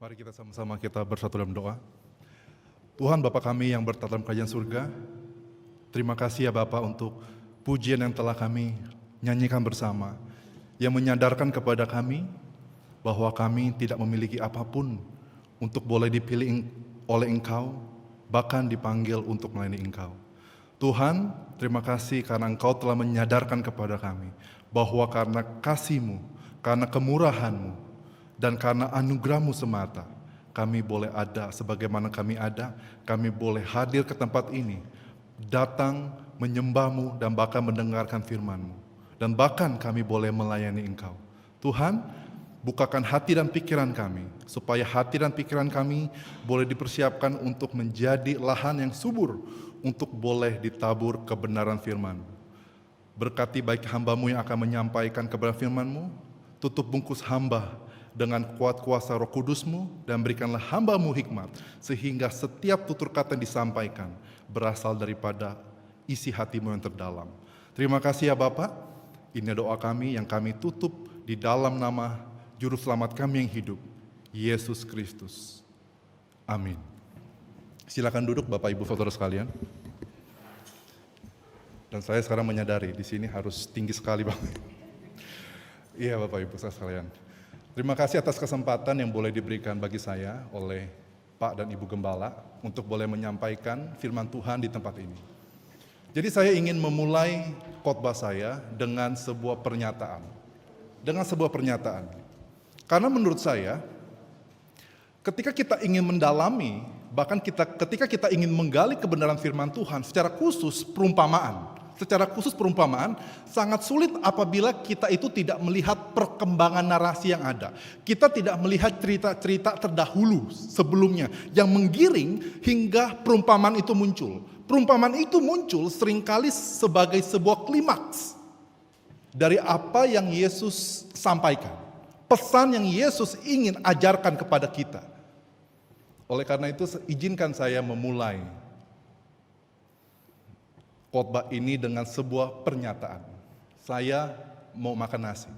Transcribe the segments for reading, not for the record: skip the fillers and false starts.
Mari kita sama-sama bersatu dalam doa. Tuhan Bapa kami yang bertata dalam kerajaan surga, terima kasih ya Bapa untuk pujian yang telah kami nyanyikan bersama, yang menyadarkan kepada kami bahwa kami tidak memiliki apapun untuk boleh dipilih oleh Engkau, bahkan dipanggil untuk melayani Engkau. Tuhan, terima kasih karena Engkau telah menyadarkan kepada kami bahwa karena kasih-Mu, karena kemurahan-Mu, dan karena anugerah-Mu semata, kami boleh ada sebagaimana kami ada, kami boleh hadir ke tempat ini, datang menyembah-Mu dan bahkan mendengarkan firman-Mu. Dan bahkan kami boleh melayani Engkau. Tuhan, bukakan hati dan pikiran kami, supaya hati dan pikiran kami boleh dipersiapkan untuk menjadi lahan yang subur, untuk boleh ditabur kebenaran firman-Mu. Berkati baik hamba-Mu yang akan menyampaikan kebenaran firman-Mu, tutup bungkus hamba dengan kuat kuasa Roh Kudus-Mu, dan berikanlah hamba-Mu hikmat, sehingga setiap tutur kata yang disampaikan berasal daripada isi hati-Mu yang terdalam. Terima kasih ya Bapa, ini doa kami yang kami tutup di dalam nama Juru Selamat kami yang hidup, Yesus Kristus. Amin. Silakan duduk Bapak Ibu Saudara sekalian. Dan saya sekarang menyadari di sini harus tinggi sekali Bapak. Iya Bapak Ibu sekalian. Terima kasih atas kesempatan yang boleh diberikan bagi saya oleh Pak dan Ibu Gembala untuk boleh menyampaikan firman Tuhan di tempat ini. Jadi saya ingin memulai khotbah saya dengan sebuah pernyataan. Karena menurut saya, ketika kita ingin mendalami, bahkan ketika kita ingin menggali kebenaran firman Tuhan secara khusus perumpamaan, sangat sulit apabila kita itu tidak melihat perkembangan narasi yang ada. Kita tidak melihat cerita-cerita terdahulu sebelumnya yang menggiring hingga perumpamaan itu muncul. Perumpamaan itu muncul seringkali sebagai sebuah klimaks dari apa yang Yesus sampaikan. Pesan yang Yesus ingin ajarkan kepada kita. Oleh karena itu izinkan saya memulai khotbah ini dengan sebuah pernyataan. Saya mau makan nasi.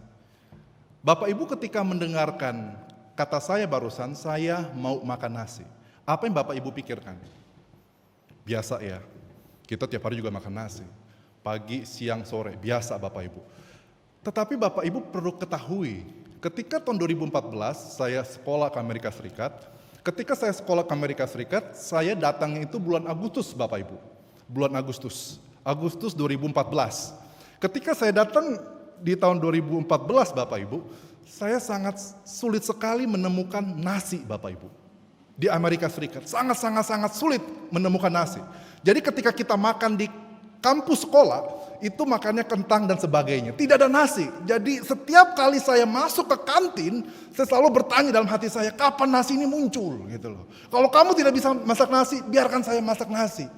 Bapak Ibu ketika mendengarkan kata saya barusan, saya mau makan nasi. Apa yang Bapak Ibu pikirkan? Biasa ya, kita tiap hari juga makan nasi. Pagi, siang, sore, biasa Bapak Ibu. Tetapi Bapak Ibu perlu ketahui, ketika tahun 2014 saya sekolah ke Amerika Serikat, saya datangnya itu bulan Agustus Bapak Ibu. Bulan Agustus 2014. Ketika saya datang di tahun 2014 Bapak Ibu, saya sangat sulit sekali menemukan nasi Bapak Ibu. Di Amerika Serikat, sangat sulit menemukan nasi. Jadi ketika kita makan di kampus sekolah, itu makannya kentang dan sebagainya. Tidak ada nasi. Jadi setiap kali saya masuk ke kantin, saya selalu bertanya dalam hati saya, kapan nasi ini muncul? Gitu loh. Kalau kamu tidak bisa masak nasi, biarkan saya masak nasi.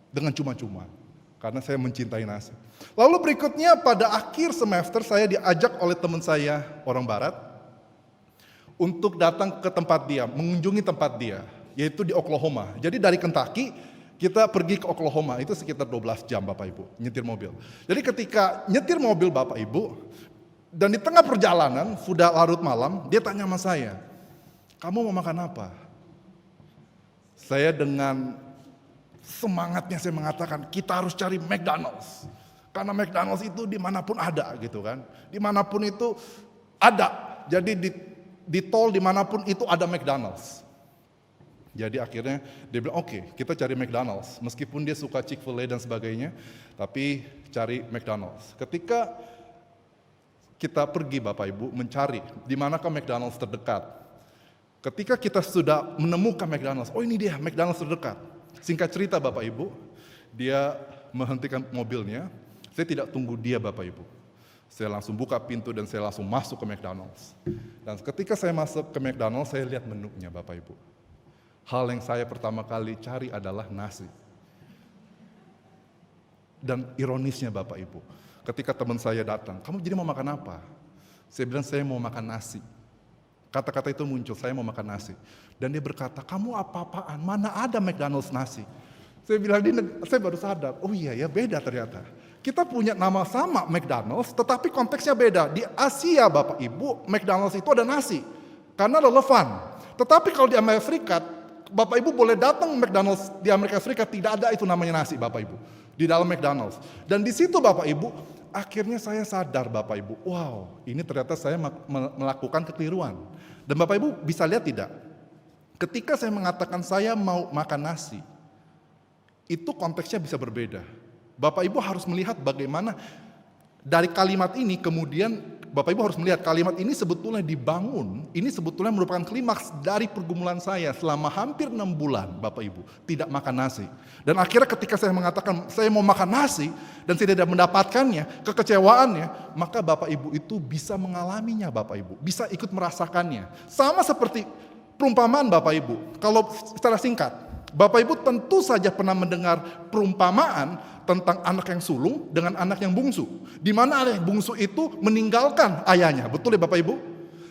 Dengan cuma-cuma, karena saya mencintai nasi. Lalu berikutnya pada akhir semester saya diajak oleh teman saya orang barat untuk datang ke tempat dia, mengunjungi tempat dia, yaitu di Oklahoma. Jadi dari Kentucky kita pergi ke Oklahoma, itu sekitar 12 jam Bapak Ibu, nyetir mobil. Jadi ketika nyetir mobil Bapak Ibu, dan di tengah perjalanan, sudah larut malam, dia tanya sama saya, kamu mau makan apa? Saya dengan semangatnya saya mengatakan kita harus cari McDonald's. Karena McDonald's itu dimanapun ada gitu kan. Dimanapun itu ada. Jadi di tol dimanapun itu ada McDonald's. Jadi akhirnya dia bilang oke, kita cari McDonald's. Meskipun dia suka Chick-fil-A dan sebagainya, tapi cari McDonald's. Ketika kita pergi Bapak Ibu mencari di manakah McDonald's terdekat. Ketika kita sudah menemukan McDonald's, oh ini dia McDonald's terdekat. Singkat cerita Bapak Ibu, dia menghentikan mobilnya, saya tidak tunggu dia Bapak Ibu. Saya langsung buka pintu dan saya langsung masuk ke McDonald's. Dan ketika saya masuk ke McDonald's, saya lihat menunya Bapak Ibu. Hal yang saya pertama kali cari adalah nasi. Dan ironisnya Bapak Ibu, ketika teman saya datang, kamu jadi mau makan apa? Saya bilang saya mau makan nasi. Kata-kata itu muncul, saya mau makan nasi. Dan dia berkata, kamu apa-apaan, mana ada McDonald's nasi? Saya bilang, saya baru sadar, oh iya ya beda ternyata. Kita punya nama sama McDonald's, tetapi konteksnya beda. Di Asia Bapak Ibu, McDonald's itu ada nasi. Karena relevan. Tetapi kalau di Amerika Serikat, Bapak Ibu boleh datang McDonald's di Amerika Serikat, tidak ada itu namanya nasi Bapak Ibu. Di dalam McDonald's. Dan di situ Bapak Ibu, akhirnya saya sadar Bapak Ibu, wow, ini ternyata saya melakukan kekeliruan. Dan Bapak Ibu bisa lihat tidak? Ketika saya mengatakan saya mau makan nasi, itu konteksnya bisa berbeda. Bapak Ibu harus melihat bagaimana dari kalimat ini kemudian Bapak Ibu harus melihat kalimat ini sebetulnya dibangun, ini sebetulnya merupakan klimaks dari pergumulan saya selama hampir 6 bulan Bapak Ibu, tidak makan nasi. Dan akhirnya ketika saya mengatakan saya mau makan nasi dan saya tidak mendapatkannya, kekecewaannya, maka Bapak Ibu itu bisa mengalaminya Bapak Ibu, bisa ikut merasakannya. Sama seperti perumpamaan Bapak Ibu, kalau secara singkat, Bapak Ibu tentu saja pernah mendengar perumpamaan tentang anak yang sulung dengan anak yang bungsu. Di mana anak yang bungsu itu meninggalkan ayahnya, betul ya Bapak Ibu?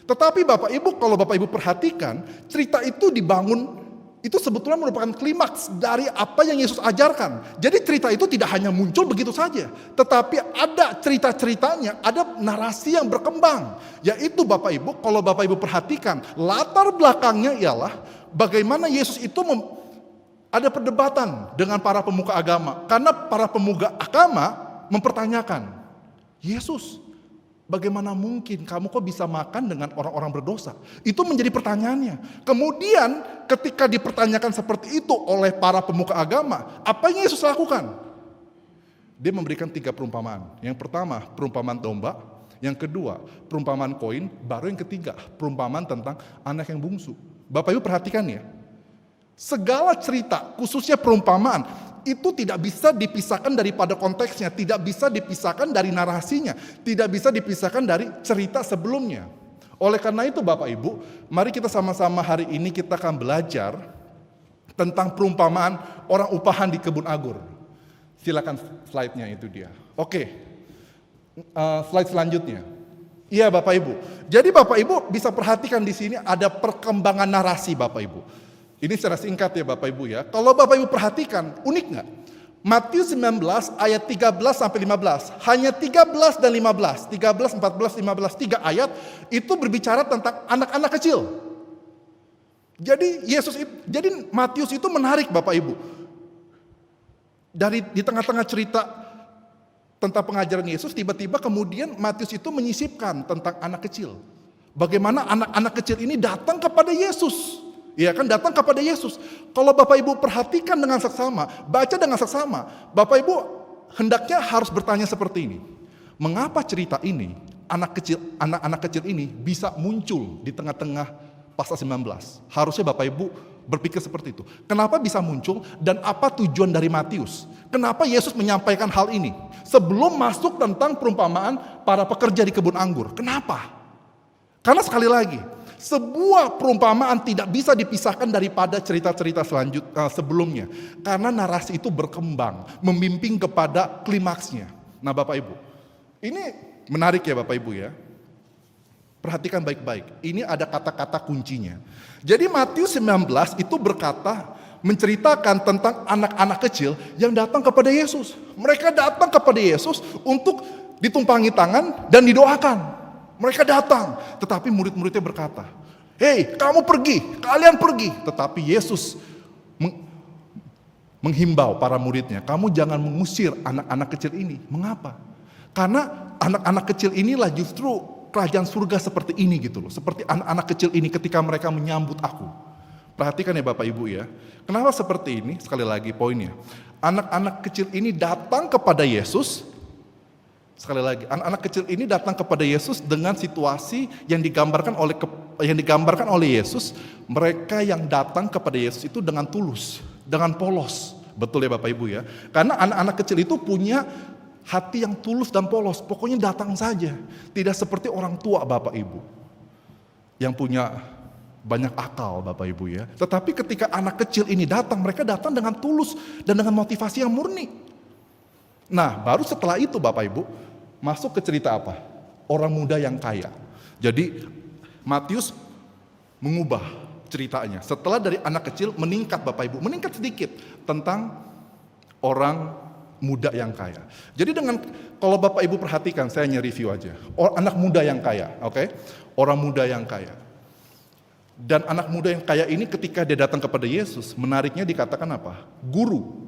Tetapi Bapak Ibu, kalau Bapak Ibu perhatikan, cerita itu dibangun, itu sebetulnya merupakan klimaks dari apa yang Yesus ajarkan. Jadi cerita itu tidak hanya muncul begitu saja, tetapi ada cerita-ceritanya, ada narasi yang berkembang. Yaitu Bapak Ibu, kalau Bapak Ibu perhatikan, latar belakangnya ialah bagaimana Yesus itu ada perdebatan dengan para pemuka agama. Karena para pemuka agama mempertanyakan, Yesus, bagaimana mungkin kamu kok bisa makan dengan orang-orang berdosa? Itu menjadi pertanyaannya. Kemudian ketika dipertanyakan seperti itu oleh para pemuka agama, apa yang Yesus lakukan? Dia memberikan 3 perumpamaan. Yang pertama, perumpamaan domba. Yang kedua, perumpamaan koin. Baru yang ketiga, perumpamaan tentang anak yang bungsu. Bapak Ibu perhatikan ya. Segala cerita, khususnya perumpamaan, itu tidak bisa dipisahkan daripada konteksnya, tidak bisa dipisahkan dari narasinya, tidak bisa dipisahkan dari cerita sebelumnya. Oleh karena itu Bapak Ibu, mari kita sama-sama hari ini kita akan belajar tentang perumpamaan orang upahan di kebun anggur. Silakan slide-nya itu dia. Oke, slide selanjutnya. Iya Bapak Ibu, jadi Bapak Ibu bisa perhatikan di sini ada perkembangan narasi Bapak Ibu. Ini secara singkat ya Bapak Ibu ya. Kalau Bapak Ibu perhatikan, unik nggak? Matius 19 ayat 13 sampai 15. Hanya 13 dan 15. 13, 14, 15, 3 ayat itu berbicara tentang anak-anak kecil. Jadi Matius itu menarik Bapak Ibu. Dari di tengah-tengah cerita tentang pengajaran Yesus, tiba-tiba kemudian Matius itu menyisipkan tentang anak kecil. Bagaimana anak-anak kecil ini datang kepada Yesus. Ya kan, datang kepada Yesus. Kalau Bapak Ibu perhatikan dengan seksama, baca dengan seksama, Bapak Ibu hendaknya harus bertanya seperti ini. Mengapa cerita ini, anak-anak kecil ini bisa muncul di tengah-tengah pasal 19? Harusnya Bapak Ibu berpikir seperti itu. Kenapa bisa muncul dan apa tujuan dari Matius? Kenapa Yesus menyampaikan hal ini? Sebelum masuk tentang perumpamaan para pekerja di kebun anggur. Kenapa? Karena sekali lagi, sebuah perumpamaan tidak bisa dipisahkan daripada cerita-cerita sebelumnya. Karena narasi itu berkembang, membimbing kepada klimaksnya. Nah Bapak Ibu, ini menarik ya Bapak Ibu ya. Perhatikan baik-baik, ini ada kata-kata kuncinya. Jadi Matius 19 itu berkata, menceritakan tentang anak-anak kecil yang datang kepada Yesus. Mereka datang kepada Yesus untuk ditumpangi tangan dan didoakan. Mereka datang, tetapi murid-muridnya berkata, "Hei, kamu pergi, kalian pergi." Tetapi Yesus menghimbau para muridnya, "Kamu jangan mengusir anak-anak kecil ini." Mengapa? Karena anak-anak kecil inilah justru kerajaan surga seperti ini gitu loh. Seperti anak-anak kecil ini ketika mereka menyambut aku. Perhatikan ya Bapak Ibu ya. Kenapa seperti ini? Sekali lagi poinnya. Anak-anak kecil ini datang kepada Yesus. Sekali lagi, anak-anak kecil ini datang kepada Yesus dengan situasi yang digambarkan oleh Yesus. Mereka yang datang kepada Yesus itu dengan tulus, dengan polos. Betul ya Bapak Ibu ya? Karena anak-anak kecil itu punya hati yang tulus dan polos. Pokoknya datang saja. Tidak seperti orang tua Bapak Ibu yang punya banyak akal Bapak Ibu ya. Tetapi ketika anak kecil ini datang, mereka datang dengan tulus dan dengan motivasi yang murni. Nah, baru setelah itu Bapak Ibu masuk ke cerita apa? Orang muda yang kaya. Jadi Matius mengubah ceritanya. Setelah dari anak kecil meningkat Bapak Ibu, meningkat sedikit tentang orang muda yang kaya. Jadi kalau Bapak Ibu perhatikan, saya hanya review aja. Anak muda yang kaya, oke? Orang muda yang kaya. Dan anak muda yang kaya ini ketika dia datang kepada Yesus, menariknya dikatakan apa? Guru.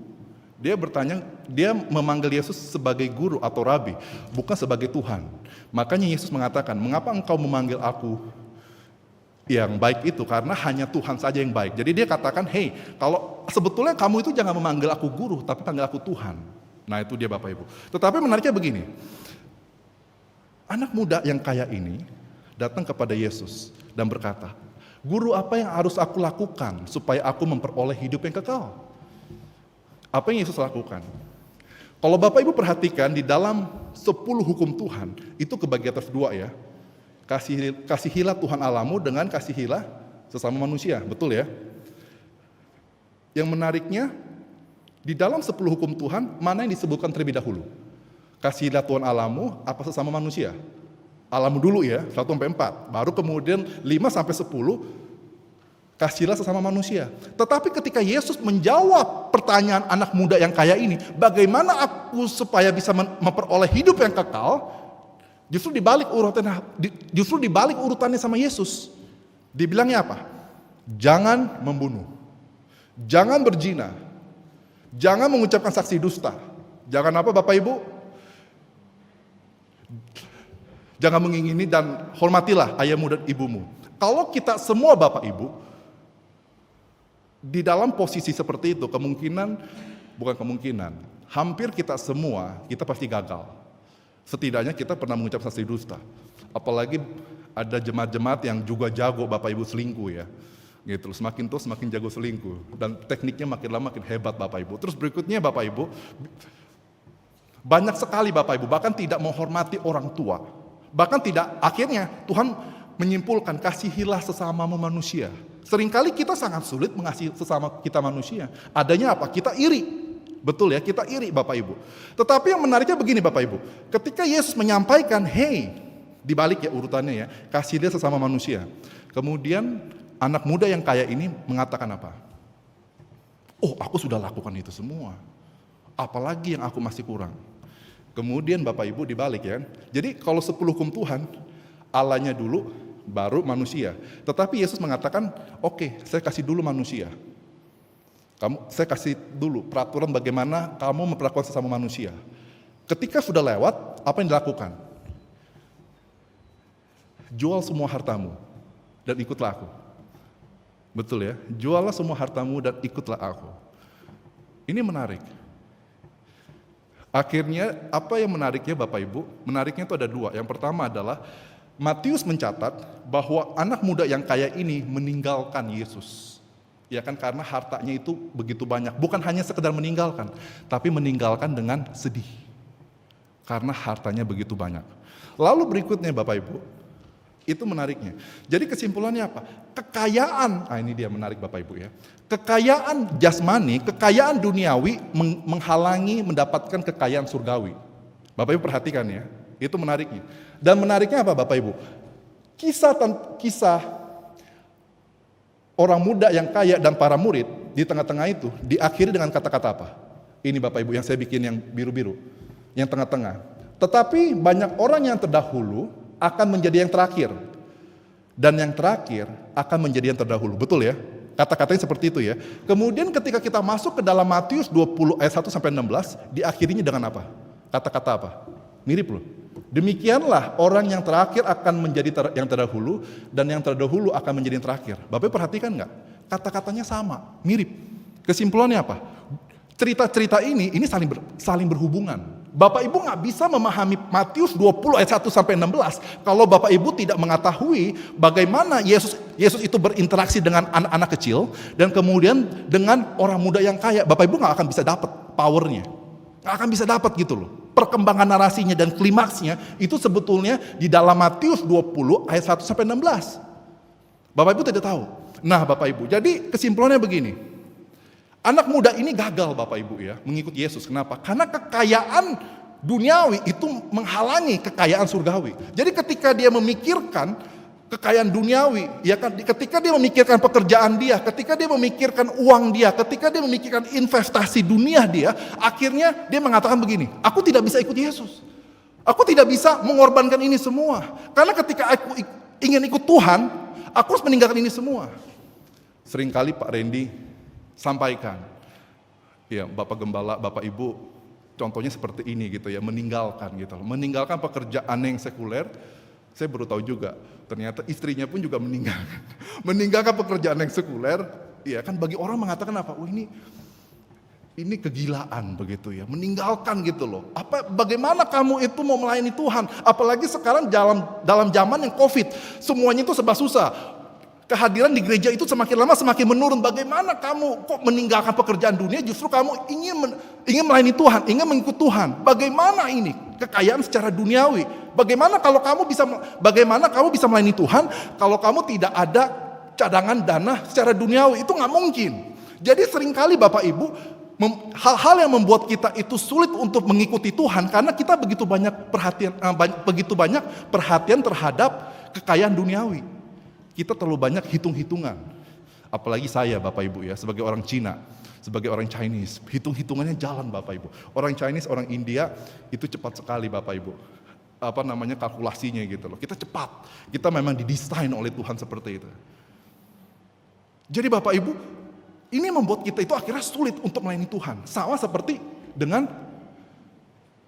Dia bertanya, dia memanggil Yesus sebagai guru atau rabi, bukan sebagai Tuhan. Makanya Yesus mengatakan, mengapa engkau memanggil aku yang baik itu? Karena hanya Tuhan saja yang baik. Jadi dia katakan, hey, kalau sebetulnya kamu itu jangan memanggil aku guru, tapi panggil aku Tuhan. Nah itu dia Bapak Ibu. Tetapi menariknya begini, anak muda yang kaya ini datang kepada Yesus dan berkata, Guru, apa yang harus aku lakukan supaya aku memperoleh hidup yang kekal? Apa yang Yesus lakukan? Kalau Bapak Ibu perhatikan di dalam 10 hukum Tuhan, itu kebagi atas 2 ya. Kasihilah Tuhan Allahmu dengan kasihilah sesama manusia, betul ya? Yang menariknya, di dalam 10 hukum Tuhan, mana yang disebutkan terlebih dahulu? Kasihilah Tuhan Allahmu, apa sesama manusia? Allahmu dulu ya, 1-4. Baru kemudian 5-10, kasihlah sesama manusia. Tetapi ketika Yesus menjawab pertanyaan anak muda yang kaya ini, bagaimana aku supaya bisa memperoleh hidup yang kekal, justru dibalik urutannya sama Yesus. Dibilangnya apa? Jangan membunuh, jangan berzina, jangan mengucapkan saksi dusta. Jangan apa Bapak Ibu? Jangan mengingini dan hormatilah ayahmu dan ibumu. Kalau kita semua Bapak Ibu, di dalam posisi seperti itu, hampir kita semua, kita pasti gagal. Setidaknya kita pernah mengucap saksi dusta. Apalagi ada jemaat-jemaat yang juga jago Bapak Ibu selingkuh ya. Gitu, semakin tua semakin jago selingkuh. Dan tekniknya makin lama makin hebat Bapak Ibu. Terus berikutnya Bapak Ibu, banyak sekali Bapak Ibu, bahkan tidak menghormati orang tua. Bahkan tidak, akhirnya Tuhan menyimpulkan kasihilah sesamamu manusia. Seringkali kita sangat sulit mengasihi sesama kita manusia. Adanya apa? Kita iri. Betul ya, kita iri Bapak Ibu. Tetapi yang menariknya begini Bapak Ibu. Ketika Yesus menyampaikan, hey, dibalik ya urutannya ya, kasihilah sesama manusia. Kemudian anak muda yang kaya ini mengatakan apa? Oh, aku sudah lakukan itu semua. Apalagi yang aku masih kurang. Kemudian Bapak Ibu dibalik ya. Jadi kalau 10 hukum Tuhan, Allahnya dulu, baru manusia. Tetapi Yesus mengatakan, oke, saya kasih dulu manusia. Saya kasih dulu peraturan bagaimana kamu memperlakukan sesama manusia. Ketika sudah lewat, apa yang dilakukan? Jual semua hartamu dan ikutlah aku. Betul ya? Juallah semua hartamu dan ikutlah aku. Ini menarik. Akhirnya apa yang menariknya Bapak Ibu? Menariknya itu ada 2. Yang pertama adalah Matius mencatat bahwa anak muda yang kaya ini meninggalkan Yesus. Ya kan, karena hartanya itu begitu banyak. Bukan hanya sekedar meninggalkan, tapi meninggalkan dengan sedih. Karena hartanya begitu banyak. Lalu berikutnya Bapak Ibu, itu menariknya. Jadi kesimpulannya apa? Kekayaan, ini dia menarik Bapak Ibu ya. Kekayaan jasmani, kekayaan duniawi menghalangi mendapatkan kekayaan surgawi. Bapak Ibu perhatikan ya, itu menariknya. Dan menariknya apa Bapak Ibu? Kisah orang muda yang kaya dan para murid di tengah-tengah itu diakhiri dengan kata-kata apa? Ini Bapak Ibu yang saya bikin yang biru-biru, yang tengah-tengah. Tetapi banyak orang yang terdahulu akan menjadi yang terakhir. Dan yang terakhir akan menjadi yang terdahulu. Betul ya? Kata-katanya seperti itu ya. Kemudian ketika kita masuk ke dalam Matius 20 ayat 1-16, diakhirinya dengan apa? Kata-kata apa? Mirip loh. Demikianlah orang yang terakhir akan menjadi yang terdahulu, dan yang terdahulu akan menjadi yang terakhir. Bapak perhatikan nggak? Kata-katanya sama, mirip. Kesimpulannya apa? Cerita-cerita ini saling berhubungan. Bapak Ibu nggak bisa memahami Matius 20 ayat 1-16 kalau Bapak Ibu tidak mengetahui bagaimana Yesus itu berinteraksi dengan anak-anak kecil dan kemudian dengan orang muda yang kaya. Bapak Ibu nggak akan bisa dapat powernya, nggak akan bisa dapat gitu loh. Perkembangan narasinya dan klimaksnya itu sebetulnya di dalam Matius 20 ayat 1-16. Bapak Ibu tidak tahu. Nah Bapak Ibu, jadi kesimpulannya begini. Anak muda ini gagal Bapak Ibu ya mengikut Yesus. Kenapa? Karena kekayaan duniawi itu menghalangi kekayaan surgawi. Jadi ketika dia memikirkan kekayaan duniawi, ya kan, ketika dia memikirkan pekerjaan dia, ketika dia memikirkan uang dia, ketika dia memikirkan investasi dunia dia, akhirnya dia mengatakan begini, aku tidak bisa ikut Yesus. Aku tidak bisa mengorbankan ini semua. Karena ketika aku ingin ikut Tuhan, Aku harus meninggalkan ini semua. Seringkali Pak Randy sampaikan, ya Bapak Gembala, Bapak Ibu, contohnya seperti ini gitu ya, meninggalkan gitu. Meninggalkan pekerjaan yang sekuler, saya baru tahu juga, ternyata istrinya pun juga meninggalkan. Meninggalkan pekerjaan yang sekuler, ya kan bagi orang mengatakan apa? Oh ini kegilaan begitu ya, meninggalkan gitu loh. Bagaimana kamu itu mau melayani Tuhan? Apalagi sekarang dalam zaman yang COVID, semuanya itu serba susah. Kehadiran di gereja itu semakin lama semakin menurun. Bagaimana kamu kok meninggalkan pekerjaan dunia, justru kamu ingin melayani Tuhan, ingin mengikut Tuhan. Bagaimana ini? Kekayaan secara duniawi. Bagaimana kamu bisa melayani Tuhan kalau kamu tidak ada cadangan dana secara duniawi? Itu nggak mungkin. Jadi seringkali Bapak Ibu, hal-hal yang membuat kita itu sulit untuk mengikuti Tuhan karena kita begitu banyak perhatian terhadap kekayaan duniawi. Kita terlalu banyak hitung-hitungan. Apalagi saya Bapak Ibu ya, sebagai orang Cina, sebagai orang Chinese, hitung-hitungannya jalan Bapak Ibu. Orang Chinese, orang India itu cepat sekali Bapak Ibu. Kalkulasinya gitu loh. Kita cepat. Kita memang didesain oleh Tuhan seperti itu. Jadi Bapak Ibu, ini membuat kita itu akhirnya sulit untuk melayani Tuhan. Sama seperti dengan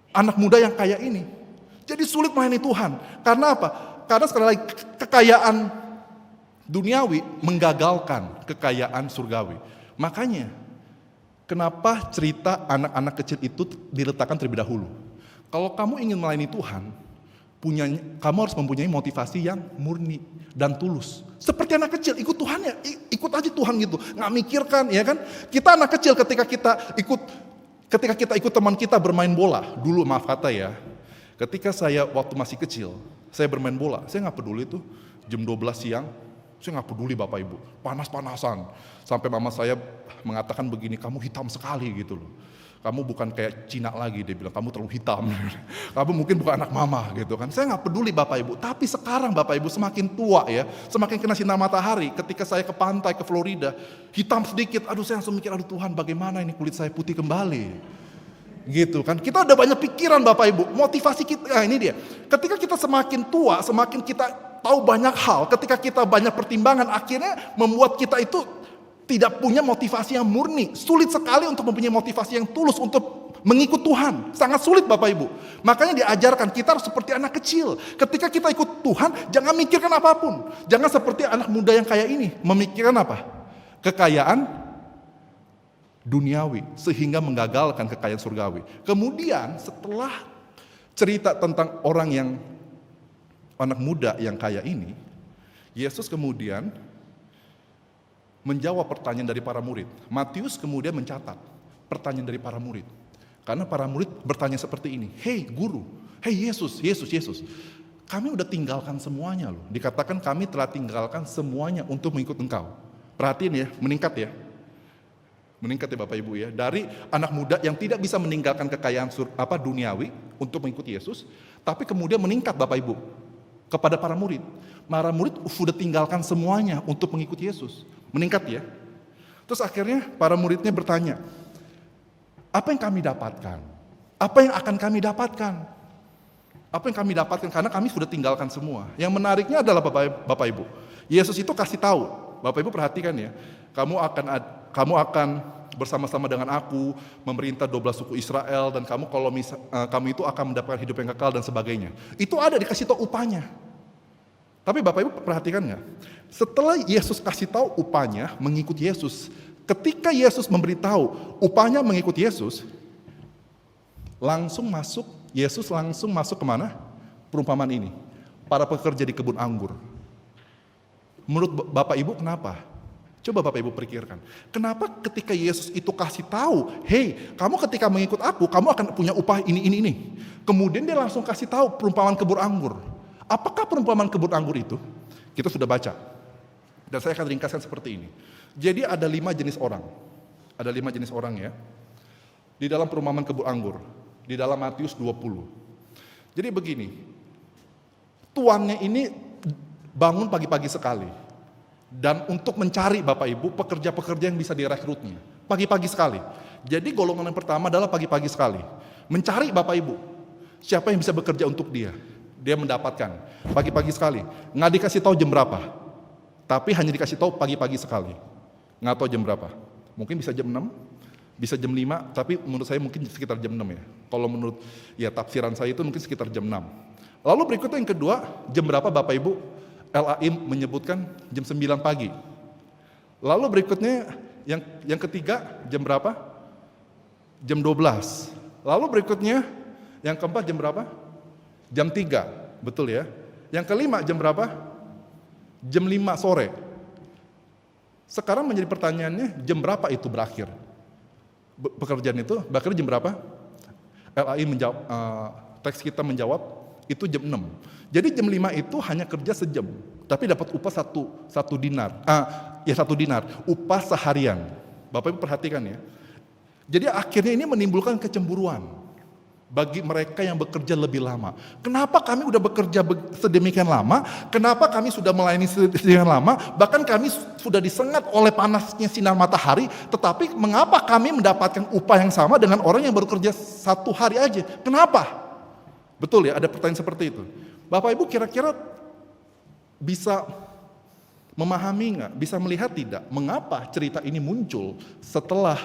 anak muda yang kaya ini. Jadi sulit melayani Tuhan. Karena apa? Karena sekali lagi kekayaan duniawi menggagalkan kekayaan surgawi. Makanya kenapa cerita anak-anak kecil itu diletakkan terlebih dahulu. Kalau kamu ingin melayani Tuhan, kamu harus mempunyai motivasi yang murni dan tulus. Seperti anak kecil, ikut Tuhan ya, ikut aja Tuhan gitu. Nggak mikirkan, ya kan? Kita anak kecil ketika kita ikut teman kita bermain bola. Dulu maaf kata ya, ketika saya waktu masih kecil, saya bermain bola. Saya nggak peduli tuh, jam 12 siang, saya nggak peduli Bapak Ibu. Panas-panasan. Sampai mama saya mengatakan begini, kamu hitam sekali gitu loh. Kamu bukan kayak Cina lagi, dia bilang, kamu terlalu hitam. Kamu mungkin bukan anak mama gitu kan. Saya nggak peduli Bapak Ibu, tapi sekarang Bapak Ibu semakin tua ya, semakin kena sinar matahari. Ketika saya ke pantai, ke Florida, hitam sedikit, aduh saya langsung mikir, aduh Tuhan bagaimana ini kulit saya putih kembali. Gitu kan, kita udah banyak pikiran Bapak Ibu, motivasi kita, ini dia. Ketika kita semakin tua, semakin kita tahu banyak hal, ketika kita banyak pertimbangan, akhirnya membuat kita itu tidak punya motivasi yang murni. Sulit sekali untuk mempunyai motivasi yang tulus untuk mengikut Tuhan. Sangat sulit Bapak Ibu. Makanya diajarkan kita harus seperti anak kecil. Ketika kita ikut Tuhan, jangan mikirkan apapun. Jangan seperti anak muda yang kaya ini. Memikirkan apa? Kekayaan duniawi. Sehingga menggagalkan kekayaan surgawi. Kemudian setelah cerita tentang anak muda yang kaya ini, Yesus kemudian menjawab pertanyaan dari para murid. Matius kemudian mencatat pertanyaan dari para murid. Karena para murid bertanya seperti ini, hei guru, hei Yesus, kami udah tinggalkan semuanya loh. Dikatakan kami telah tinggalkan semuanya untuk mengikut engkau. Perhatiin ya, meningkat ya. Meningkat ya Bapak Ibu ya. Dari anak muda yang tidak bisa meninggalkan kekayaan duniawi untuk mengikut Yesus, tapi kemudian meningkat Bapak Ibu kepada para murid. Para murid sudah tinggalkan semuanya untuk mengikut Yesus. Meningkat ya. Terus akhirnya para muridnya bertanya, apa yang kami dapatkan? Apa yang akan kami dapatkan? Apa yang kami dapatkan? Karena kami sudah tinggalkan semua. Yang menariknya adalah Bapak Ibu, Yesus itu kasih tahu. Bapak Ibu perhatikan ya, kamu akan bersama-sama dengan aku memerintah 12 suku Israel, dan kamu itu akan mendapatkan hidup yang kekal dan sebagainya. Itu ada dikasih tahu upahnya. Tapi Bapak Ibu perhatikan nggak? Setelah Yesus kasih tahu upahnya mengikut Yesus, ketika Yesus memberitahu upahnya mengikut Yesus, Yesus langsung masuk kemana? Perumpamaan ini. Para pekerja di kebun anggur. Menurut Bapak Ibu kenapa? Coba Bapak Ibu pikirkan. Kenapa ketika Yesus itu kasih tahu, hei, kamu ketika mengikut aku, kamu akan punya upah ini. Kemudian dia langsung kasih tahu perumpamaan kebun anggur. Apakah perumpamaan kebun anggur itu? Kita sudah baca. Dan saya akan ringkaskan seperti ini. Jadi ada 5 jenis orang. Ada 5 jenis orang ya. Di dalam perumpamaan kebun anggur. Di dalam Matius 20. Jadi begini. Tuannya ini bangun pagi-pagi sekali. Dan untuk mencari Bapak Ibu pekerja-pekerja yang bisa direkrutnya. Pagi-pagi sekali. Jadi golongan yang pertama adalah pagi-pagi sekali. Mencari Bapak Ibu. Siapa yang bisa bekerja untuk dia. Dia mendapatkan. Pagi-pagi sekali. Nggak dikasih tahu jam berapa. Tapi hanya dikasih tahu pagi-pagi sekali. Nggak tahu jam berapa. Mungkin bisa jam 6, bisa jam 5, tapi menurut saya mungkin sekitar jam 6 ya. Kalau menurut tafsiran saya itu mungkin sekitar jam 6. Lalu berikutnya yang kedua, jam berapa Bapak Ibu? LAI menyebutkan jam 9 pagi. Lalu berikutnya yang ketiga jam berapa? Jam 12. Lalu berikutnya yang keempat jam berapa? Jam 3, betul ya. Yang kelima jam berapa? Jam 5 sore. Sekarang menjadi pertanyaannya, jam berapa itu berakhir? Pekerjaan itu berakhir jam berapa? LAI menjawab, teks kita menjawab, itu jam 6. Jadi jam 5 itu hanya kerja sejam, tapi dapat upah satu dinar. Satu dinar, upah seharian. Bapak Ibu perhatikan ya. Jadi akhirnya ini menimbulkan kecemburuan bagi mereka yang bekerja lebih lama. Kenapa kami udah bekerja sedemikian lama? Kenapa kami sudah melayani sedemikian lama? Bahkan kami sudah disengat oleh panasnya sinar matahari, tetapi mengapa kami mendapatkan upah yang sama dengan orang yang baru kerja 1 hari aja? Kenapa? Betul ya, ada pertanyaan seperti itu. Bapak Ibu kira-kira bisa memahami nggak? Bisa melihat tidak? Mengapa cerita ini muncul setelah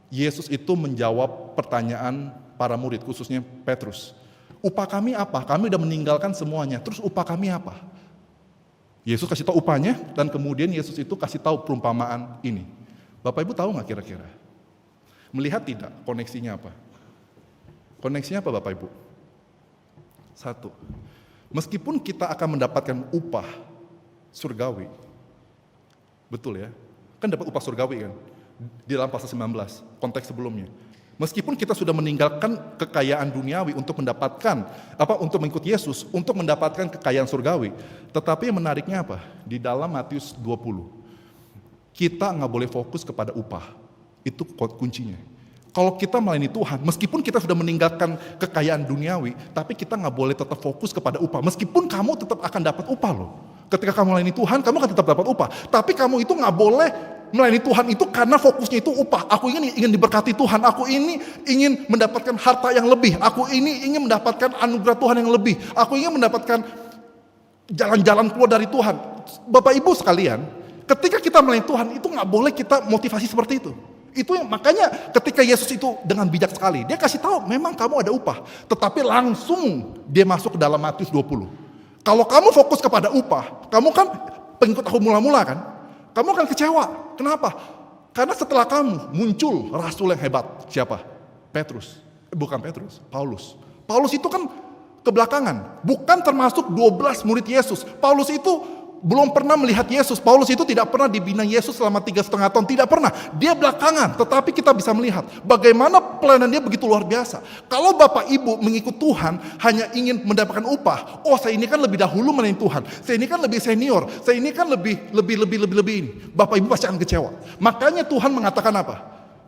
Yesus itu menjawab pertanyaan para murid, khususnya Petrus. Upah kami apa? Kami udah meninggalkan semuanya. Terus upah kami apa? Yesus kasih tahu upahnya, dan kemudian Yesus itu kasih tahu perumpamaan ini. Bapak Ibu tahu nggak kira-kira? Melihat tidak koneksinya apa? Koneksinya apa Bapak Ibu? 1. Meskipun kita akan mendapatkan upah surgawi, betul ya? Kan dapat upah surgawi kan? Di dalam pasal 19, konteks sebelumnya. Meskipun kita sudah meninggalkan kekayaan duniawi untuk untuk mengikuti Yesus, untuk mendapatkan kekayaan surgawi. Tetapi yang menariknya apa? Di dalam Matius 20, kita nggak boleh fokus kepada upah. Itu kuncinya. Kalau kita melayani Tuhan, meskipun kita sudah meninggalkan kekayaan duniawi, tapi kita nggak boleh tetap fokus kepada upah. Meskipun kamu tetap akan dapat upah loh. Ketika kamu melayani Tuhan, kamu akan tetap dapat upah. Tapi kamu itu nggak boleh melayani Tuhan itu karena fokusnya itu upah. Aku ingin diberkati Tuhan. Aku ini ingin mendapatkan harta yang lebih. Aku ini ingin mendapatkan anugerah Tuhan yang lebih. Aku ingin mendapatkan jalan-jalan keluar dari Tuhan. Bapak Ibu sekalian, ketika kita melayani Tuhan itu nggak boleh kita motivasi seperti itu. Itu yang makanya ketika Yesus itu dengan bijak sekali, dia kasih tahu memang kamu ada upah. Tetapi langsung dia masuk ke dalam Matius 20. Kalau kamu fokus kepada upah, kamu kan pengikut aku mula-mula kan? Kamu akan kecewa. Kenapa? Karena setelah kamu muncul rasul yang hebat. Siapa? Petrus. Bukan Petrus, Paulus. Paulus itu kan kebelakangan. Bukan termasuk 12 murid Yesus. Paulus itu belum pernah melihat Yesus. Paulus itu tidak pernah dibina Yesus selama 3,5 tahun. Tidak pernah. Dia belakangan. Tetapi kita bisa melihat bagaimana pelayanan dia begitu luar biasa. Kalau Bapak Ibu mengikut Tuhan hanya ingin mendapatkan upah. Oh, saya ini kan lebih dahulu melayani Tuhan. Saya ini kan lebih senior. Saya ini kan lebih ini. Bapak Ibu pasti akan kecewa. Makanya Tuhan mengatakan apa?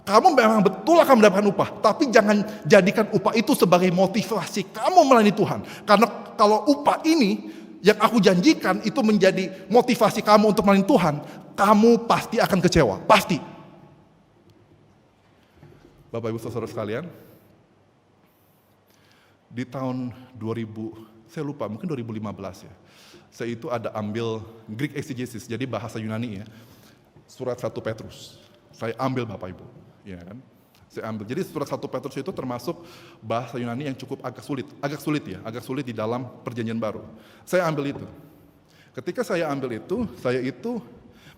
Kamu memang betul akan mendapatkan upah. Tapi jangan jadikan upah itu sebagai motivasi kamu melayani Tuhan. Karena kalau upah ini yang aku janjikan itu menjadi motivasi kamu untuk melayani Tuhan, kamu pasti akan kecewa, pasti. Bapak Ibu Saudara sekalian, di tahun 2000, saya lupa, mungkin 2015 ya, saya itu ada ambil Greek exegesis, jadi bahasa Yunani ya, surat 1 Petrus, saya ambil Bapak Ibu, ya kan? Saya ambil. Jadi surat 1 Petrus itu termasuk bahasa Yunani yang cukup agak sulit di dalam perjanjian baru. Saya ambil itu. Ketika saya ambil itu,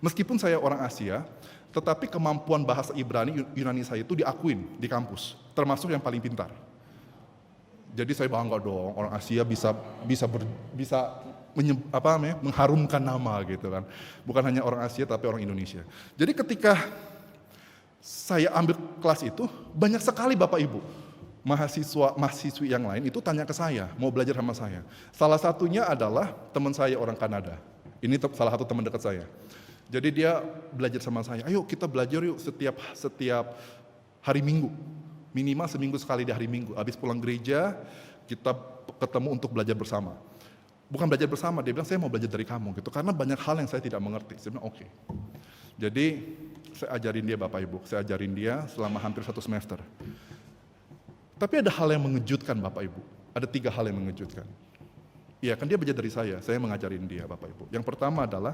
meskipun saya orang Asia, tetapi kemampuan bahasa Ibrani Yunani saya itu diakuin di kampus, termasuk yang paling pintar. Jadi saya bangga dong, orang Asia bisa mengharumkan nama gitu kan. Bukan hanya orang Asia tapi orang Indonesia. Jadi ketika saya ambil kelas itu, banyak sekali Bapak Ibu, mahasiswi yang lain itu tanya ke saya, mau belajar sama saya. Salah satunya adalah teman saya orang Kanada. Ini salah satu teman dekat saya. Jadi dia belajar sama saya, ayo kita belajar yuk setiap hari Minggu. Minimal seminggu sekali di hari Minggu. Habis pulang gereja, kita ketemu untuk belajar bersama. Bukan belajar bersama, dia bilang saya mau belajar dari kamu gitu. Karena banyak hal yang saya tidak mengerti. Saya bilang oke. Jadi saya ajarin dia Bapak Ibu, saya ajarin dia selama hampir 1 semester. Tapi ada hal yang mengejutkan Bapak Ibu, ada 3 hal yang mengejutkan. Iya kan dia belajar dari saya mengajarin dia Bapak Ibu. Yang pertama adalah,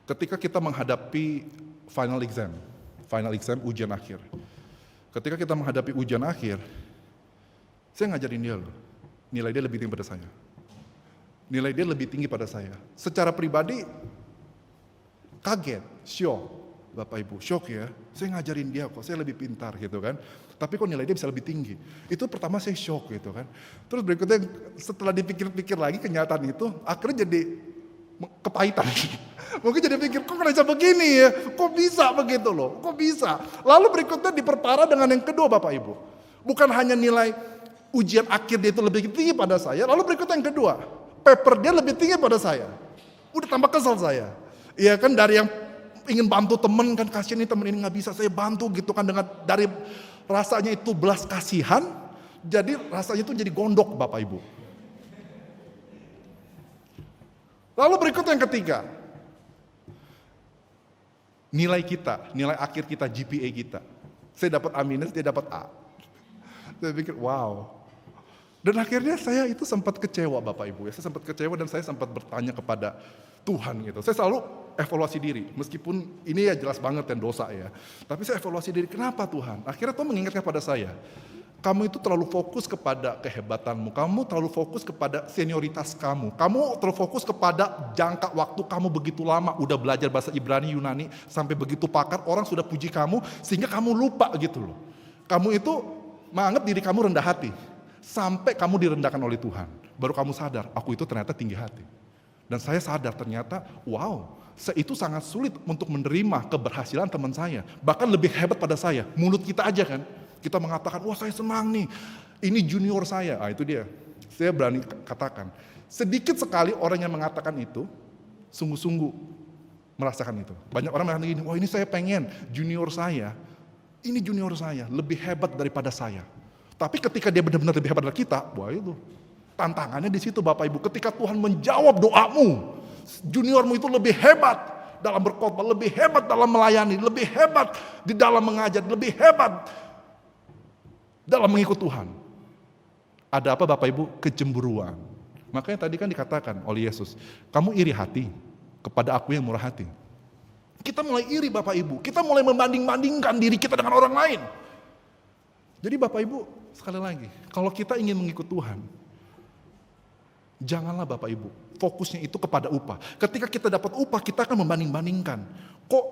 Ketika kita menghadapi final exam ujian akhir. Ketika kita menghadapi ujian akhir, saya ngajarin dia loh, nilai dia lebih tinggi pada saya. Nilai dia lebih tinggi pada saya. Secara pribadi, kaget, syok. Bapak Ibu, syok ya, saya ngajarin dia kok, saya lebih pintar gitu kan. Tapi kok nilai dia bisa lebih tinggi. Itu pertama saya syok gitu kan. Terus berikutnya setelah dipikir-pikir lagi kenyataan itu, akhirnya jadi kepahitan. Mungkin jadi pikir, kok bisa begini ya, kok bisa begitu loh, kok bisa. Lalu berikutnya diperparah dengan yang kedua Bapak Ibu. Bukan hanya nilai ujian akhir dia itu lebih tinggi pada saya, lalu berikutnya yang kedua, paper dia lebih tinggi pada saya. Udah tambah kesal saya. Iya kan, dari yang ingin bantu temen kan, kasihan nih temen ini nggak bisa, saya bantu gitu kan, dengan dari rasanya itu belas kasihan, jadi rasanya itu jadi gondok Bapak Ibu. Lalu berikut yang ketiga, nilai akhir kita, GPA kita. Saya dapat A minus, dia dapat A. Saya pikir wow. Dan akhirnya saya itu sempat kecewa Bapak Ibu ya, saya sempat kecewa dan saya sempat bertanya kepada Tuhan gitu. Saya selalu evaluasi diri, meskipun ini ya jelas banget yang dosa ya. Tapi saya evaluasi diri, kenapa Tuhan? Akhirnya Tuhan mengingatkan pada saya, kamu itu terlalu fokus kepada kehebatanmu, kamu terlalu fokus kepada senioritas kamu terlalu fokus kepada jangka waktu kamu begitu lama, udah belajar bahasa Ibrani, Yunani, sampai begitu pakar, orang sudah puji kamu, sehingga kamu lupa gitu loh. Kamu itu menganggap diri kamu rendah hati, sampai kamu direndahkan oleh Tuhan, baru kamu sadar, aku itu ternyata tinggi hati. Dan saya sadar ternyata, wow, saya itu sangat sulit untuk menerima keberhasilan teman saya. Bahkan lebih hebat pada saya, mulut kita aja kan. Kita mengatakan, wah saya senang nih, ini junior saya. Ah itu dia, saya berani katakan. Sedikit sekali orang yang mengatakan itu, sungguh-sungguh merasakan itu. Banyak orang mengatakan gini, wah ini saya pengen junior saya, ini junior saya, lebih hebat daripada saya. Tapi ketika dia benar-benar lebih hebat dari kita, wah itu. Tantangannya di situ Bapak Ibu, ketika Tuhan menjawab doamu, juniormu itu lebih hebat dalam berkhotbah, lebih hebat dalam melayani, lebih hebat di dalam mengajar, lebih hebat dalam mengikut Tuhan. Ada apa Bapak Ibu? Kecemburuan. Makanya tadi kan dikatakan oleh Yesus, kamu iri hati kepada aku yang murah hati. Kita mulai iri Bapak Ibu, kita mulai membanding-bandingkan diri kita dengan orang lain. Jadi Bapak Ibu, sekali lagi, kalau kita ingin mengikut Tuhan, janganlah Bapak Ibu, fokusnya itu kepada upah. Ketika kita dapat upah, kita akan membanding-bandingkan. Kok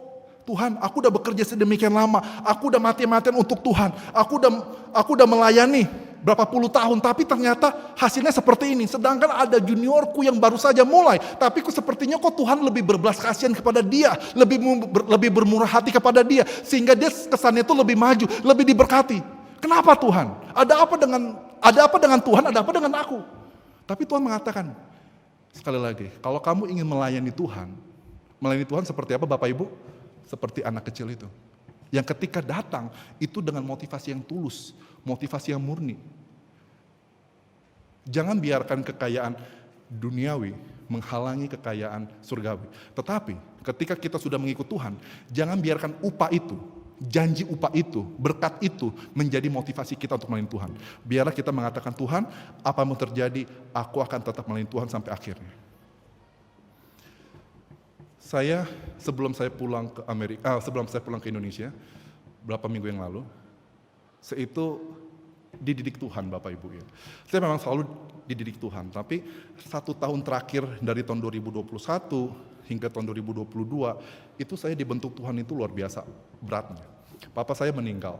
Tuhan, aku udah bekerja sedemikian lama, aku udah mati-matian untuk Tuhan, aku udah melayani berapa puluh tahun, tapi ternyata hasilnya seperti ini. Sedangkan ada juniorku yang baru saja mulai, tapi sepertinya kok Tuhan lebih berbelas kasihan kepada dia, lebih bermurah hati kepada dia, sehingga dia kesannya itu lebih maju, lebih diberkati. Kenapa Tuhan? Ada apa dengan Tuhan, ada apa dengan aku? Tapi Tuhan mengatakan, sekali lagi, kalau kamu ingin melayani Tuhan seperti apa Bapak Ibu? Seperti anak kecil itu. Yang ketika datang, itu dengan motivasi yang tulus, motivasi yang murni. Jangan biarkan kekayaan duniawi menghalangi kekayaan surgawi. Tetapi ketika kita sudah mengikut Tuhan, jangan biarkan upah itu, janji upah itu, berkat itu menjadi motivasi kita untuk melayani Tuhan. Biarlah kita mengatakan, Tuhan, apa yang terjadi, aku akan tetap melayani Tuhan sampai akhirnya. Sebelum saya pulang ke Indonesia, berapa minggu yang lalu, saya itu dididik Tuhan Bapak Ibu ya. Saya memang selalu dididik Tuhan, tapi 1 tahun terakhir dari tahun 2021 hingga tahun 2022, itu saya dibentuk Tuhan itu luar biasa beratnya. Papa saya meninggal,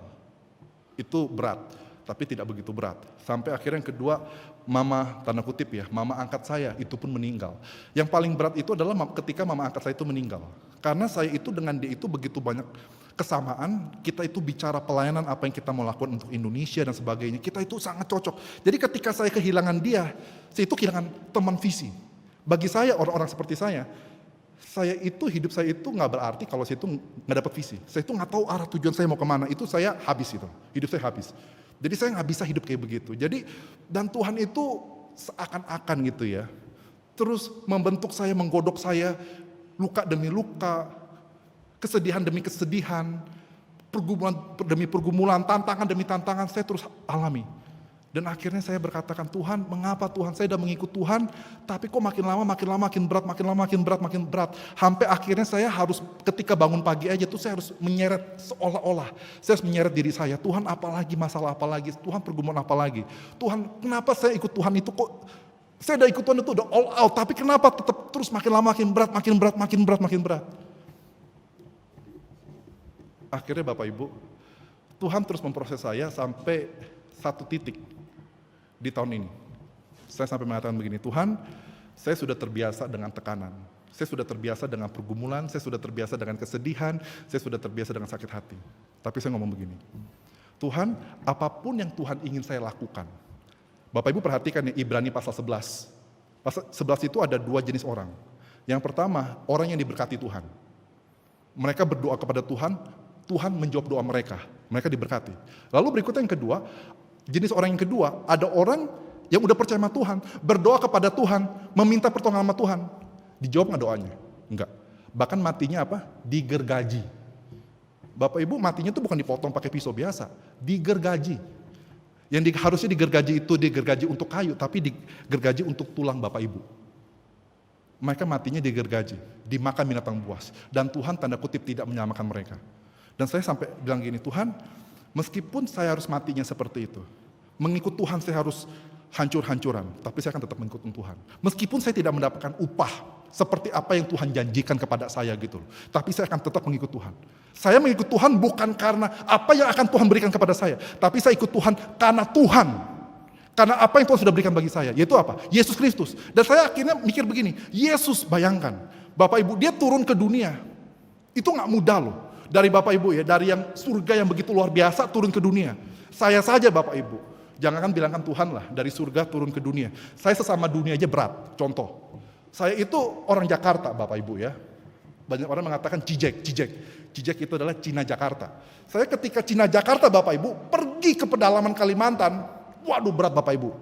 itu berat, tapi tidak begitu berat. Sampai akhirnya yang kedua, mama, tanda kutip ya, mama angkat saya itu pun meninggal. Yang paling berat itu adalah ketika mama angkat saya itu meninggal. Karena saya itu dengan dia itu begitu banyak kesamaan, kita itu bicara pelayanan apa yang kita mau lakukan untuk Indonesia dan sebagainya, kita itu sangat cocok. Jadi ketika saya kehilangan dia, saya itu kehilangan teman visi. Bagi saya, orang-orang seperti saya itu hidup saya itu nggak berarti kalau saya itu nggak dapat visi. Saya itu nggak tahu arah tujuan saya mau kemana, itu saya habis itu, hidup saya habis. Jadi saya nggak bisa hidup kayak begitu. Jadi dan Tuhan itu seakan-akan gitu ya, terus membentuk saya, menggodok saya, luka demi luka, kesedihan demi kesedihan, pergumulan demi pergumulan, tantangan demi tantangan saya terus alami. Dan akhirnya saya berkatakan, Tuhan, mengapa Tuhan saya sudah mengikut Tuhan, tapi kok makin lama makin berat, makin berat. Sampai akhirnya saya harus ketika bangun pagi aja tuh saya harus menyeret seolah-olah. Saya harus menyeret diri saya, Tuhan apalagi masalah apalagi, Tuhan pergumulan apalagi. Tuhan kenapa saya ikut Tuhan itu kok, saya udah ikut Tuhan itu udah all out, tapi kenapa tetap terus makin lama makin berat. Akhirnya Bapak Ibu, Tuhan terus memproses saya sampai satu titik. Di tahun ini, saya sampai mengatakan begini, Tuhan, saya sudah terbiasa dengan tekanan, saya sudah terbiasa dengan pergumulan, saya sudah terbiasa dengan kesedihan, saya sudah terbiasa dengan sakit hati. Tapi saya ngomong begini, Tuhan, apapun yang Tuhan ingin saya lakukan. Bapak Ibu perhatikan ya, Ibrani pasal 11. Pasal 11 itu ada dua jenis orang. Yang pertama, orang yang diberkati Tuhan. Mereka berdoa kepada Tuhan, Tuhan menjawab doa mereka diberkati. Lalu berikutnya yang kedua, jenis orang yang kedua, ada orang yang udah percaya sama Tuhan, berdoa kepada Tuhan, meminta pertolongan sama Tuhan. Dijawab nggak doanya? Enggak. Bahkan matinya apa? Digergaji. Bapak Ibu matinya tuh bukan dipotong pakai pisau biasa, digergaji. Yang harusnya digergaji itu digergaji untuk kayu, tapi digergaji untuk tulang Bapak Ibu. Mereka matinya digergaji, dimakan binatang buas. Dan Tuhan tanda kutip tidak menyelamatkan mereka. Dan saya sampai bilang gini, Tuhan, meskipun saya harus matinya seperti itu, mengikut Tuhan saya harus hancur-hancuran, tapi saya akan tetap mengikut Tuhan. Meskipun saya tidak mendapatkan upah seperti apa yang Tuhan janjikan kepada saya gitu loh, tapi saya akan tetap mengikut Tuhan. Saya mengikut Tuhan bukan karena apa yang akan Tuhan berikan kepada saya, tapi saya ikut Tuhan karena Tuhan. Karena apa yang Tuhan sudah berikan bagi saya, yaitu apa? Yesus Kristus. Dan saya akhirnya mikir begini, Yesus, bayangkan, Bapak Ibu, dia turun ke dunia. Itu gak mudah loh. Dari Bapak Ibu ya, dari yang surga yang begitu luar biasa turun ke dunia. Saya saja Bapak Ibu, jangan bilangkan Tuhan lah, dari surga turun ke dunia. Saya sesama dunia aja berat, contoh. Saya itu orang Jakarta Bapak Ibu ya. Banyak orang mengatakan Cijek itu adalah Cina Jakarta. Saya ketika Cina Jakarta Bapak Ibu, pergi ke pedalaman Kalimantan, waduh berat Bapak Ibu.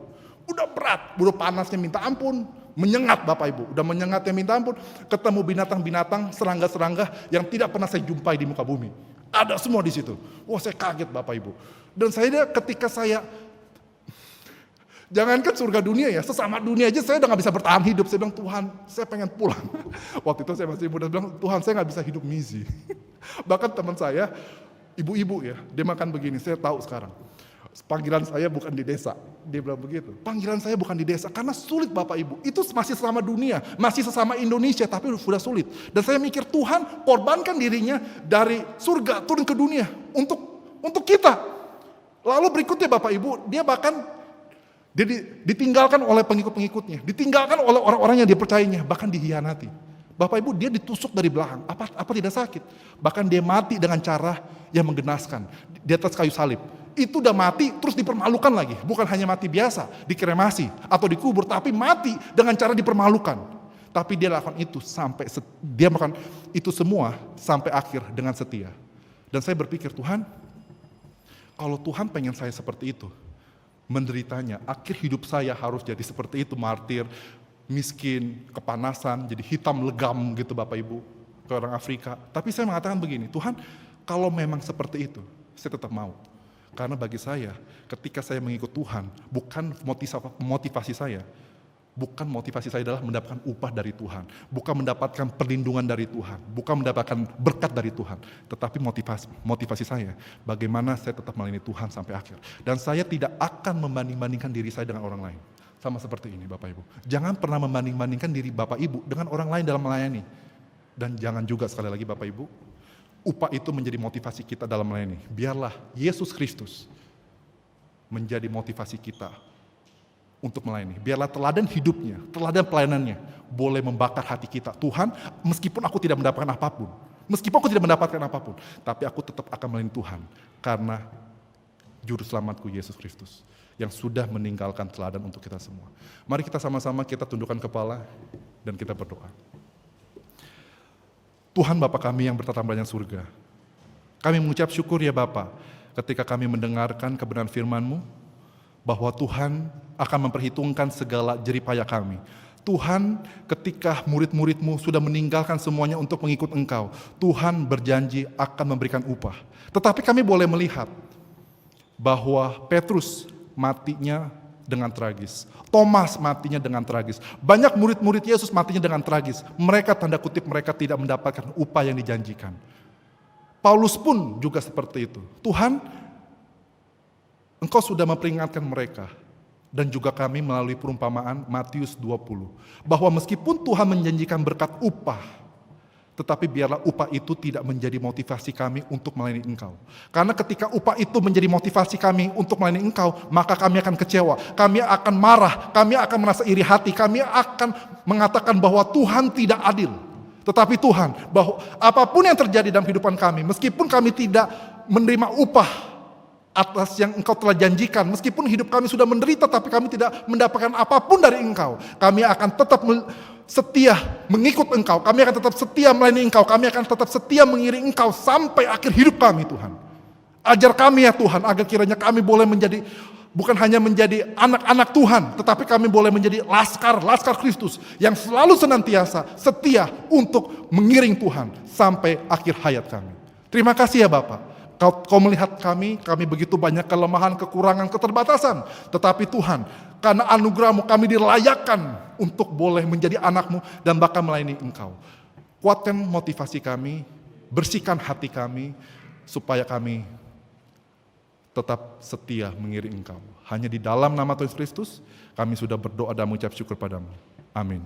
Udah berat, udah panasnya minta ampun. Menyengat Bapak Ibu, udah menyengatnya minta ampun, ketemu binatang-binatang, serangga-serangga yang tidak pernah saya jumpai di muka bumi. Ada semua di situ. Wah, saya kaget Bapak Ibu. Dan saya ketika saya, jangankan surga dunia ya, sesama dunia aja saya udah gak bisa bertahan hidup. Saya bilang, Tuhan, saya pengen pulang. Waktu itu saya masih muda, bilang, Tuhan saya gak bisa hidup misi. Bahkan teman saya, ibu-ibu ya, dia makan begini, saya tahu sekarang. Panggilan saya bukan di desa, dia bilang begitu. Panggilan saya bukan di desa, karena sulit Bapak Ibu. Itu masih sesama dunia, masih sesama Indonesia, tapi sudah sulit. Dan saya mikir Tuhan korbankan dirinya dari surga turun ke dunia untuk kita. Lalu berikutnya Bapak Ibu, dia bahkan ditinggalkan oleh pengikut-pengikutnya, ditinggalkan oleh orang-orang yang dia percayanya, bahkan dihianati. Bapak Ibu, dia ditusuk dari belakang, apa tidak sakit? Bahkan dia mati dengan cara yang menggenaskan di atas kayu salib. Itu udah mati terus dipermalukan lagi, bukan hanya mati biasa, dikremasi atau dikubur, tapi mati dengan cara dipermalukan. Tapi dia lakukan itu dia makan itu semua sampai akhir dengan setia. Dan saya berpikir, Tuhan, kalau Tuhan pengen saya seperti itu, menderitanya, akhir hidup saya harus jadi seperti itu, martir, miskin, kepanasan, jadi hitam legam gitu Bapak Ibu, ke orang Afrika. Tapi saya mengatakan begini, Tuhan, kalau memang seperti itu, saya tetap mau. Karena bagi saya, ketika saya mengikut Tuhan, bukan motivasi saya adalah mendapatkan upah dari Tuhan, bukan mendapatkan perlindungan dari Tuhan, bukan mendapatkan berkat dari Tuhan, tetapi motivasi saya, bagaimana saya tetap melayani Tuhan sampai akhir. Dan saya tidak akan membanding-bandingkan diri saya dengan orang lain. Sama seperti ini Bapak Ibu. Jangan pernah membanding-bandingkan diri Bapak Ibu dengan orang lain dalam melayani. Dan jangan juga sekali lagi Bapak Ibu, upah itu menjadi motivasi kita dalam melayani. Biarlah Yesus Kristus menjadi motivasi kita untuk melayani. Biarlah teladan hidupnya, teladan pelayanannya boleh membakar hati kita. Tuhan, meskipun aku tidak mendapatkan apapun, tapi aku tetap akan melayani Tuhan karena juru selamatku Yesus Kristus yang sudah meninggalkan teladan untuk kita semua. Mari kita sama-sama kita tundukkan kepala dan kita berdoa. Tuhan Bapa kami yang bertata di surga, kami mengucap syukur ya Bapa, ketika kami mendengarkan kebenaran firman-Mu, bahwa Tuhan akan memperhitungkan segala jeripaya kami. Tuhan, ketika murid-murid-Mu sudah meninggalkan semuanya untuk mengikut Engkau, Tuhan berjanji akan memberikan upah. Tetapi kami boleh melihat bahwa Petrus matinya dengan tragis. Thomas matinya dengan tragis. Banyak murid-murid Yesus matinya dengan tragis. Mereka tanda kutip mereka tidak mendapatkan upah yang dijanjikan. Paulus pun juga seperti itu. Tuhan, Engkau sudah memperingatkan mereka. Dan juga kami melalui perumpamaan Matius 20. Bahwa meskipun Tuhan menjanjikan berkat upah, tetapi biarlah upah itu tidak menjadi motivasi kami untuk melayani Engkau. Karena ketika upah itu menjadi motivasi kami untuk melayani Engkau, maka kami akan kecewa, kami akan marah, kami akan merasa iri hati, kami akan mengatakan bahwa Tuhan tidak adil. Tetapi Tuhan, bahwa apapun yang terjadi dalam kehidupan kami, meskipun kami tidak menerima upah atas yang Engkau telah janjikan, meskipun hidup kami sudah menderita, tapi kami tidak mendapatkan apapun dari Engkau, kami akan tetap setia mengikut Engkau, kami akan tetap setia melayani Engkau, kami akan tetap setia mengiring Engkau sampai akhir hidup kami Tuhan. Ajar kami ya Tuhan, agar kiranya kami boleh menjadi, bukan hanya menjadi anak-anak Tuhan, tetapi kami boleh menjadi laskar Kristus yang selalu senantiasa setia untuk mengiring Tuhan sampai akhir hayat kami. Terima kasih ya Bapak. Kau melihat kami begitu banyak kelemahan, kekurangan, keterbatasan. Tetapi Tuhan, karena anugerah-Mu kami dilayakkan untuk boleh menjadi anak-Mu dan bahkan melayani Engkau. Kuatkan motivasi kami, bersihkan hati kami, supaya kami tetap setia mengiring Engkau. Hanya di dalam nama Tuhan Kristus, kami sudah berdoa dan mengucap syukur padamu. Amin.